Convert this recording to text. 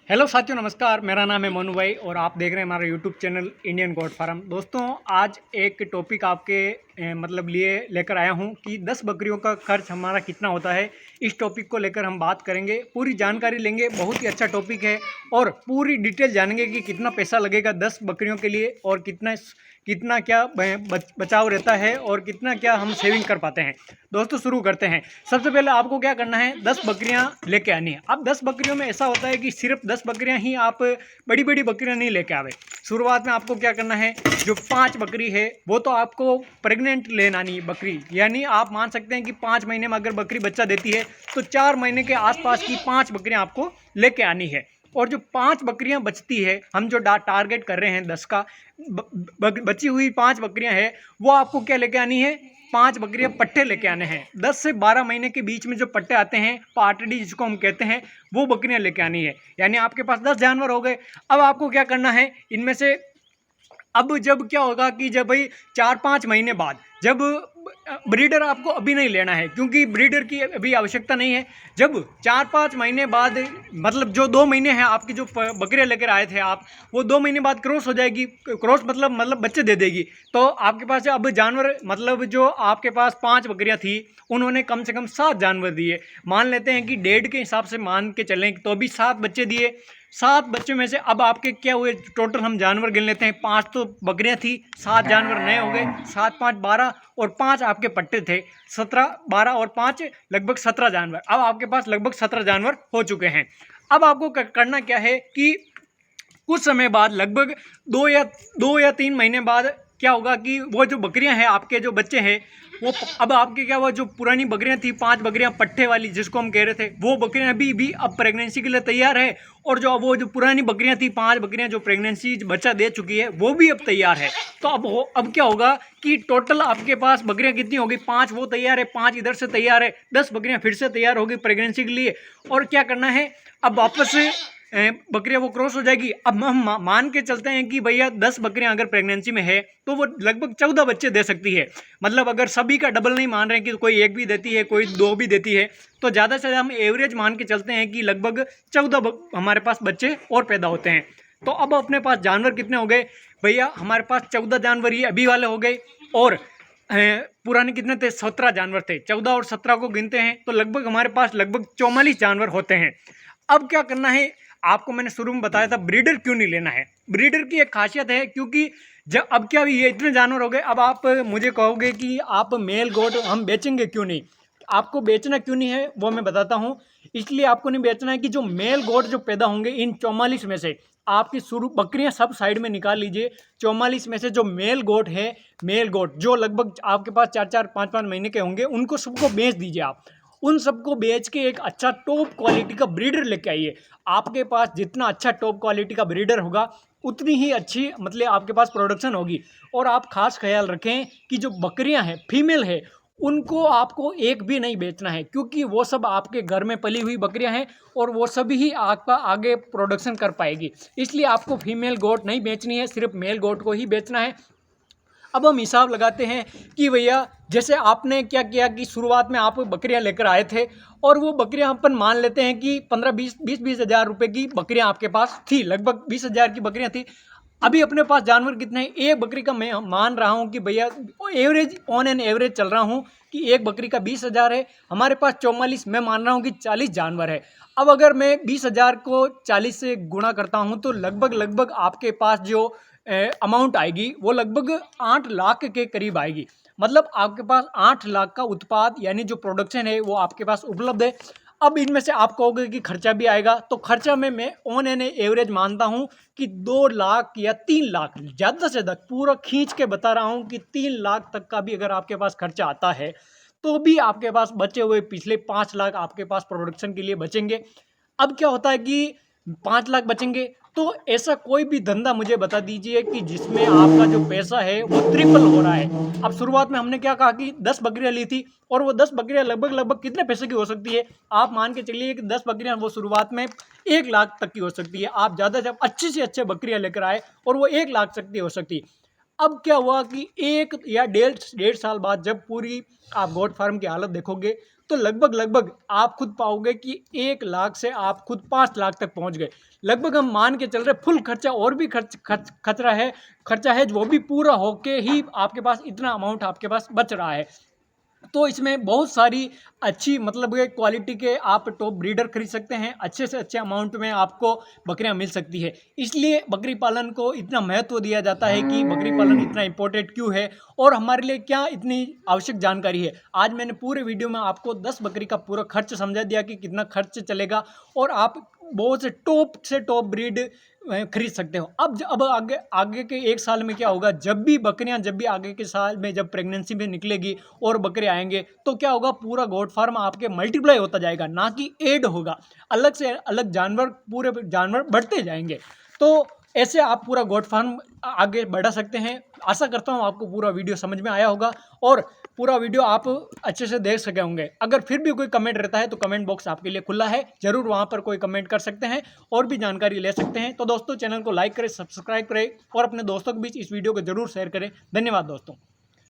Hello साथियों, नमस्कार। मेरा नाम है मनु भाई और आप देख रहे हैं हमारा YouTube channel Indian goat farm. दोस्तों, आज एक टॉपिक आपके लिए लेकर आया हूं कि 10 बकरियों का खर्च हमारा कितना होता है। इस टॉपिक को लेकर हम बात करेंगे, पूरी जानकारी लेंगे। बहुत ही अच्छा टॉपिक है और पूरी डिटेल जानेंगे कि कितना पैसा लगेगा 10 बकरियों के लिए और कितना क्या बचाव रहता है और कितना क्या हम सेविंग कर पाते हैं। दोस्तों, शुरू करते हैं। सबसे पहले आपको क्या करना है, 10 बकरियां लेके आनी है। अब 10 बकरियों में ऐसा होता है कि सिर्फ 10 बकरियां ही आप बड़ी बड़ी बकरियां नहीं लेके आवे। शुरुआत में आपको क्या करना है, जो 5 बकरी है वो तो आपको प्रेग्नेंट लेना नहीं बकरी, यानी आप मान सकते हैं कि 5 महीने में अगर बकरी बच्चा देती है तो 4 महीने के आसपास की 5 बकरियां आपको लेके आनी है। और जो 5 बकरियां बचती है, हम जो टारगेट कर रहे हैं 10 का, बची हुई 5 बकरियां है वो आपको क्या लेके आनी है, 5 बकरियां पट्टे लेके आने हैं। 10 से 12 महीने के बीच में जो पट्टे आते हैं, पाटड़ी जिसको हम कहते हैं, वो बकरियां लेके आनी है। यानी आपके पास 10 जानवर हो गए। अब आपको क्या करना है इनमें से, अब जब क्या होगा कि जब भाई 4-5 महीने बाद, जब ब्रीडर आपको अभी नहीं लेना है क्योंकि ब्रीडर की अभी आवश्यकता नहीं है। जब 4-5 महीने बाद, मतलब जो 2 महीने हैं आपकी जो बकरियां लेकर आए थे आप, वो 2 महीने बाद क्रॉस हो जाएगी। क्रॉस मतलब बच्चे दे देगी। तो आपके पास अब जानवर, मतलब जो आपके पास 5 बकरियां थी उन्होंने कम से कम 7 जानवर दिए। मान लेते हैं कि डेढ़ के हिसाब से मान के चलें तो अभी 7 बच्चे दिए। 7 बच्चों में से अब आपके क्या हुए, टोटल हम जानवर गिन लेते हैं। 5 तो बकरियां थी, 7 जानवर नए हो गए। 7 5 12 और 5 आपके पट्टे थे। 17, 12 और 5 लगभग 17 जानवर। अब आपके पास लगभग 17 जानवर हो चुके हैं। अब आपको करना क्या है कि कुछ समय बाद, लगभग 2 या 3 महीने बाद क्या होगा कि वो जो बकरियां हैं, आपके जो बच्चे हैं, वो अब आपके क्या हुआ, जो पुरानी बकरियां थी 5 बकरियां पट्टे वाली जिसको हम कह रहे थे, वो बकरियां अभी भी अब प्रेगनेंसी के लिए तैयार है। और जो पुरानी बकरियां थी 5 बकरियां जो प्रेगनेंसी बच्चा दे चुकी है, वो भी अब तैयार है। तो अब क्या होगा कि टोटल आपके पास बकरियां कितनी होगी, 5 वो तैयार है, 5 इधर से तैयार है, 10 बकरियां फिर से तैयार होगी प्रेगनेंसी के लिए। और क्या करना है, अब वापस से बकरियां वो क्रॉस हो जाएगी। अब हम मान के चलते हैं कि भैया 10 बकरियां अगर प्रेगनेंसी में है तो वो लगभग 14 बच्चे दे सकती है। मतलब अगर सभी का डबल नहीं मान रहे हैं कि कोई 1 भी देती है, कोई 2 भी देती है, तो ज़्यादा से ज़्यादा हम एवरेज मान के चलते हैं कि लगभग 14 हमारे पास बच्चे और पैदा होते हैं। तो अब अपने पास जानवर कितने हो गए भैया, हमारे पास 14 जानवर ये अभी वाले हो गए। और पुराने कितने थे, 17 जानवर थे। 14 और 17 को गिनते हैं तो लगभग हमारे पास लगभग 44 जानवर होते हैं। अब क्या करना है, आपको मैंने शुरू में बताया था ब्रीडर क्यों नहीं लेना है। ब्रीडर की एक खासियत है, क्योंकि जब अब क्या ये इतने जानवर हो गए, अब आप मुझे कहोगे कि आप मेल गोट हम बेचेंगे क्यों नहीं। आपको बेचना क्यों नहीं है वो मैं बताता हूँ। इसलिए आपको नहीं बेचना है कि जो मेल गोट जो पैदा होंगे इन 44 में से, आपकी शुरू बकरियां सब साइड में निकाल लीजिए। 44 में से जो मेल गोट है, मेल गोट जो लगभग आपके पास 4-4 5-5 महीने के होंगे, उनको सबको बेच दीजिए। आप उन सबको बेच के एक अच्छा टॉप क्वालिटी का ब्रीडर लेके आइए। आपके पास जितना अच्छा टॉप क्वालिटी का ब्रीडर होगा उतनी ही अच्छी, मतलब आपके पास प्रोडक्शन होगी। और आप खास ख्याल रखें कि जो बकरियां हैं फीमेल है, उनको आपको एक भी नहीं बेचना है, क्योंकि वो सब आपके घर में पली हुई बकरियां हैं और वो सभी ही आपका आगे प्रोडक्शन कर पाएगी। इसलिए आपको फीमेल गोट नहीं बेचनी है, सिर्फ मेल गोट को ही बेचना है। अब हम हिसाब लगाते हैं कि भैया, जैसे आपने क्या किया कि शुरुआत में आप बकरियां लेकर आए थे और वो बकरियां अपन मान लेते हैं कि 15-20 हज़ार रुपए की बकरियां आपके पास थी, लगभग 20 हज़ार की बकरियां थी। अभी अपने पास जानवर कितने हैं, एक बकरी का मैं मान रहा हूं कि भैया एवरेज, ऑन एन एवरेज चल रहा हूं कि एक बकरी का 20 हज़ार है। हमारे पास 44, मैं मान रहा हूं कि 40 जानवर है। अब अगर मैं 20 हज़ार को 40 से गुणा करता हूं तो लगभग लगभग आपके पास जो अमाउंट आएगी वो लगभग 8 लाख के करीब आएगी। मतलब आपके पास 8 लाख का उत्पाद, यानी जो प्रोडक्शन है वो आपके पास उपलब्ध है। अब इनमें से आप कहोगे कि खर्चा भी आएगा, तो खर्चा में मैं ऑन एन एवरेज मानता हूं कि 2 लाख या 3 लाख, ज़्यादा से ज़्यादा पूरा खींच के बता रहा हूं कि 3 लाख तक का भी अगर आपके पास खर्चा आता है तो भी आपके पास बचे हुए पिछले 5 लाख आपके पास प्रोडक्शन के लिए बचेंगे। अब क्या होता है कि 5 लाख बचेंगे, तो ऐसा कोई भी धंधा मुझे बता दीजिए कि जिसमें आपका जो पैसा है वो ट्रिपल हो रहा है। अब शुरुआत में हमने क्या कहा कि 10 बकरियां ली थी और वो 10 बकरियां लगभग लगभग कितने पैसे की हो सकती है, आप मान के चलिए कि 10 बकरियां वो शुरुआत में 1 लाख तक की हो सकती है। आप ज़्यादा जब अच्छी से अच्छे बकरियां लेकर आए और वो 1 लाख तक की हो सकती है। अब क्या हुआ कि 1 या डेढ़ साल बाद जब पूरी आप गोट फार्म की हालत देखोगे तो लगभग आप खुद पाओगे कि 1 लाख से आप खुद 5 लाख तक पहुंच गए। लगभग हम मान के चल रहे फुल खर्चा और भी खर्चा है वो भी पूरा होके ही आपके पास इतना अमाउंट आपके पास बच रहा है। तो इसमें बहुत सारी अच्छी मतलब क्वालिटी के आप टॉप ब्रीडर खरीद सकते हैं। अच्छे से अच्छे अमाउंट में आपको बकरियां मिल सकती है। इसलिए बकरी पालन को इतना महत्व दिया जाता है कि बकरी पालन इतना इंपॉर्टेंट क्यों है और हमारे लिए क्या इतनी आवश्यक जानकारी है। आज मैंने पूरे वीडियो में आपको 10 बकरी का पूरा खर्च समझा दिया कि कितना खर्च चलेगा और आप बहुत से टॉप ब्रीड खरीद सकते हो। अब आगे के 1 साल में क्या होगा, जब भी आगे के साल में जब प्रेगनेंसी में निकलेगी और बकरे आएंगे तो क्या होगा, पूरा गोट फार्म आपके मल्टीप्लाई होता जाएगा, ना कि ऐड होगा। अलग से अलग पूरे जानवर बढ़ते जाएंगे। तो ऐसे आप पूरा गोट फार्म आगे बढ़ा सकते हैं। आशा करता हूँ आपको पूरा वीडियो समझ में आया होगा और पूरा वीडियो आप अच्छे से देख सके होंगे। अगर फिर भी कोई कमेंट रहता है तो कमेंट बॉक्स आपके लिए खुला है, जरूर वहां पर कोई कमेंट कर सकते हैं और भी जानकारी ले सकते हैं। तो दोस्तों चैनल को लाइक करें, सब्सक्राइब करें और अपने दोस्तों के बीच इस वीडियो को जरूर शेयर करें। धन्यवाद दोस्तों।